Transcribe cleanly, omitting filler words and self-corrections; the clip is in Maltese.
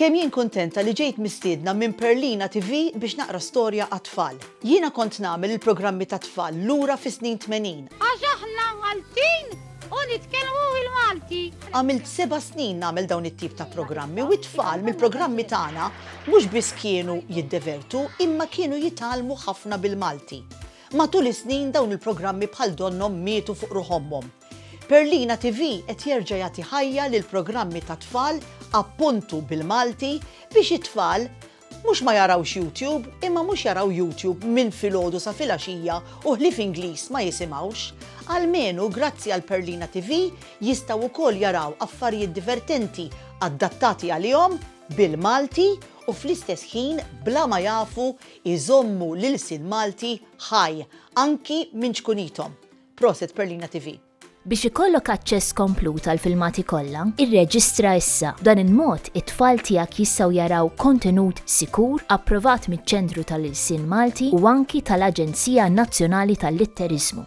Kemm jien kuntenta li ġejt mistiedna minn Perlina TV biex naqra storja għat-tfal. Jiena kont nagħmel il-programmi ta' tfal lura fis-snin 80. Għax aħna Maltin u nitkellmu bil-Malti. Għamilt 7 snin nagħmel dawn it-tip ta' programmi u t-tfal mill-programmi tagħna mhux biss kienu jiddevertu imma kienu jitalmu ħafna bil-Malti. Matul is-snin dawn il-programmi bħal donnom mietu fuq ruħommhom. Perlina TV qed jerġa' jagħti ħajja lil programmi ta' tfal appuntu bil-Malti biex it-tfal mhux ma jarawx YouTube imma mhux jaraw YouTube minn filgħodu sa filgħaxija u ħlief Ingliż ma jisimgħux. Almenu grazzi għal Perlina TV jistgħu wkoll jaraw affarijiet divertenti adattati għalihom bil-Malti u fl-istess ħin bla ma jafu iżommu l-ilsien Malti ħaj anki minn ċkunithom. Proset Perlina TV. Biex ikollok aċċess komplut għal filmati kollha, irreġistra issa. Dan il-mod it-tfal tiegħek jistgħu jaraw kontenut sikur approvat miċ-Ċentru tal-Ilsien Malti u anki tal-Aġenzija Nazzjonali tal-Litterizmu.